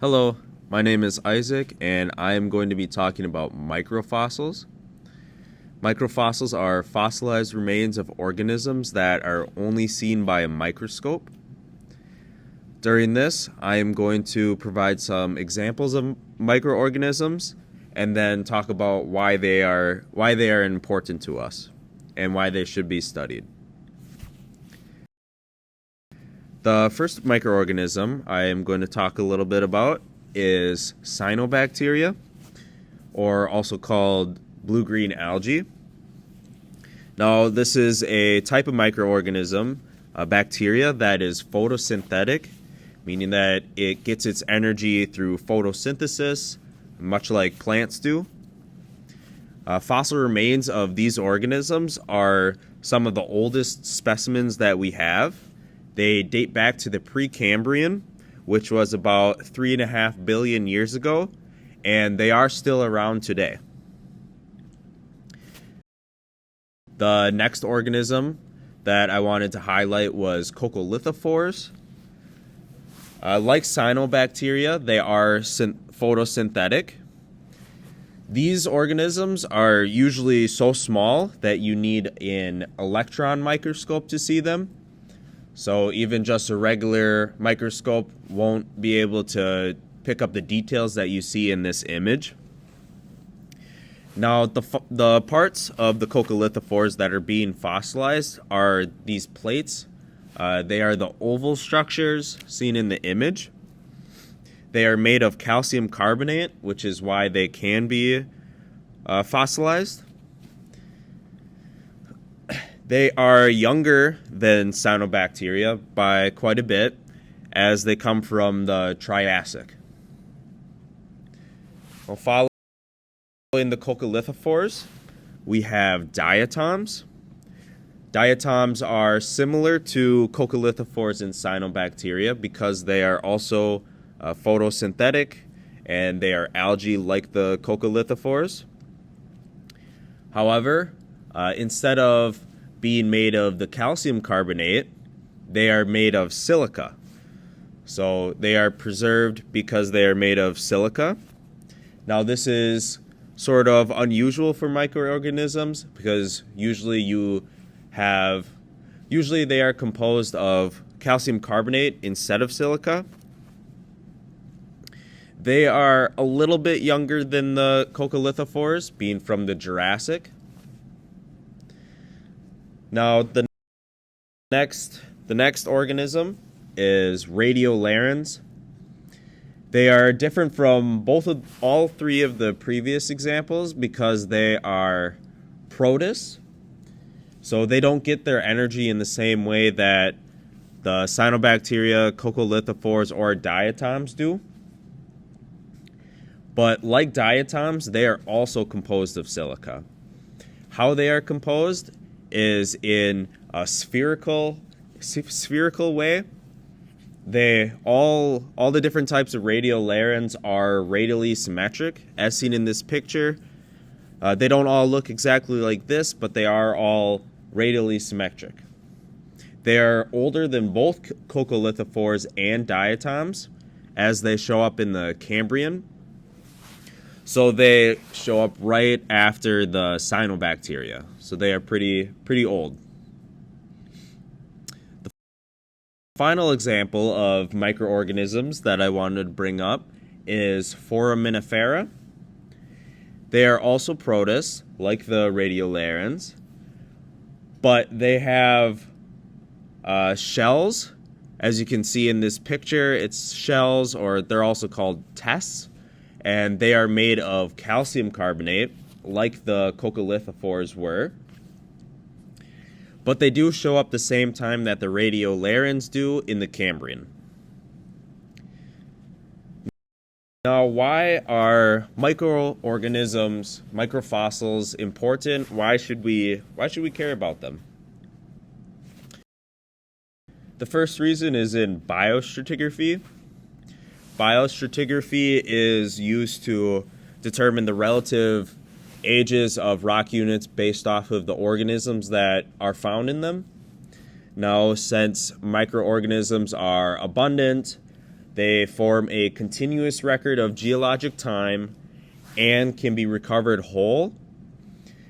Hello, my name is Isaac, and I am going to be talking about microfossils. Microfossils are fossilized remains of organisms that are only seen by a microscope. During this, I am going to provide some examples of microorganisms and then talk about why they are important to us and why they should be studied. The first microorganism I am going to talk a little bit about is cyanobacteria, or also called blue-green algae. Now, this is a type of microorganism, a bacteria that is photosynthetic, meaning that it gets its energy through photosynthesis, much like plants do. Fossil remains of these organisms are some of the oldest specimens that we have. They date back to the Precambrian, which was about 3.5 billion years ago, and they are still around today. The next organism that I wanted to highlight was coccolithophores. Like cyanobacteria, they are photosynthetic. These organisms are usually so small that you need an electron microscope to see them. So even just a regular microscope won't be able to pick up the details that you see in this image. Now, the parts of the coccolithophores that are being fossilized are these plates. They are the oval structures seen in the image. They are made of calcium carbonate, which is why they can be fossilized. They are younger than cyanobacteria by quite a bit, as they come from the Triassic. Well, following the coccolithophores, we have diatoms. Diatoms are similar to coccolithophores in cyanobacteria because they are also photosynthetic and they are algae like the coccolithophores. However, instead of being made of the calcium carbonate, they are made of silica. So they are preserved because they are made of silica. Now, this is sort of unusual for microorganisms because usually they are composed of calcium carbonate instead of silica. They are a little bit younger than the coccolithophores, being from the Jurassic. Now, the next organism is radiolarans. They are different from all three of the previous examples because they are protists. So they don't get their energy in the same way that the cyanobacteria, coccolithophores, or diatoms do. But like diatoms, they are also composed of silica. How they are composed is in a spherical way. All the different types of radiolarans are radially symmetric, as seen in this picture. They don't all look exactly like this, but they are all radially symmetric. They are older than both coccolithophores and diatoms, as they show up in the Cambrian. So they show up right after the cyanobacteria. So they are pretty old. The final example of microorganisms that I wanted to bring up is foraminifera. They are also protists, like the radiolarans, but they have shells. As you can see in this picture, it's shells, or they're also called tests. And they are made of calcium carbonate, like the coccolithophores were. But they do show up the same time that the radiolarans do in the Cambrian. Now, why are microorganisms, microfossils important? Why should we care about them? The first reason is in biostratigraphy. Biostratigraphy is used to determine the relative ages of rock units based off of the organisms that are found in them. Now, since microorganisms are abundant, They form a continuous record of geologic time and can be recovered whole,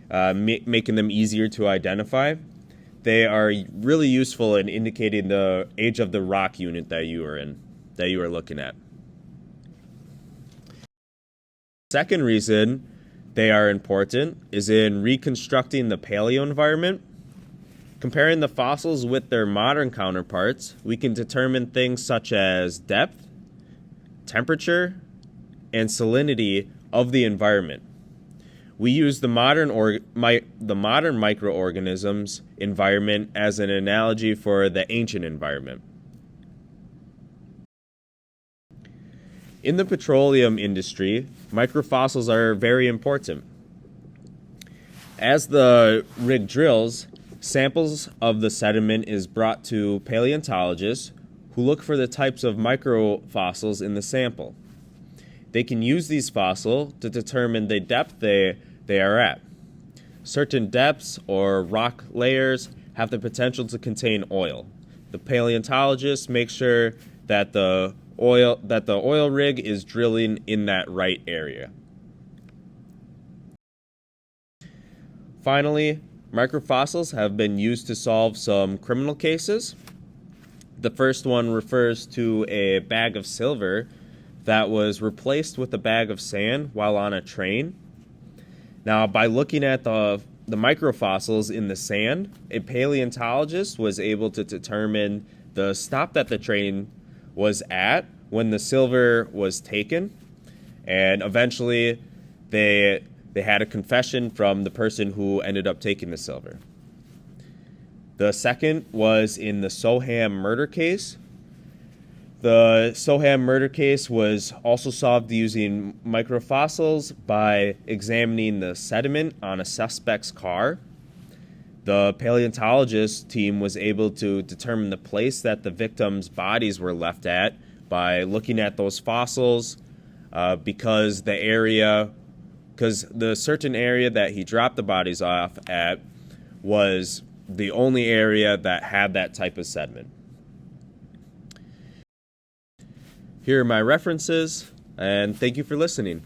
making them easier to identify. They are really useful in indicating the age of the rock unit that you are looking at. Second reason they are important is in reconstructing the paleo environment. Comparing the fossils with their modern counterparts, we can determine things such as depth, temperature, and salinity of the environment. We use the modern microorganisms environment as an analogy for the ancient environment. In the petroleum industry, microfossils are very important. As the rig drills, samples of the sediment is brought to paleontologists who look for the types of microfossils in the sample. They can use these fossils to determine the depth they are at. Certain depths or rock layers have the potential to contain oil. The paleontologists make sure that the oil rig is drilling in that right area. Finally, microfossils have been used to solve some criminal cases. The first one refers to a bag of silver that was replaced with a bag of sand while on a train. Now, by looking at the microfossils in the sand, a paleontologist was able to determine the stop that the train was at when the silver was taken, and eventually they had a confession from the person who ended up taking the silver. The second was in the Soham murder case. The Soham murder case was also solved using microfossils by examining the sediment on a suspect's car. The paleontologist team was able to determine the place that the victims' bodies were left at by looking at those fossils, because the certain area that he dropped the bodies off at was the only area that had that type of sediment. Here are my references, and thank you for listening.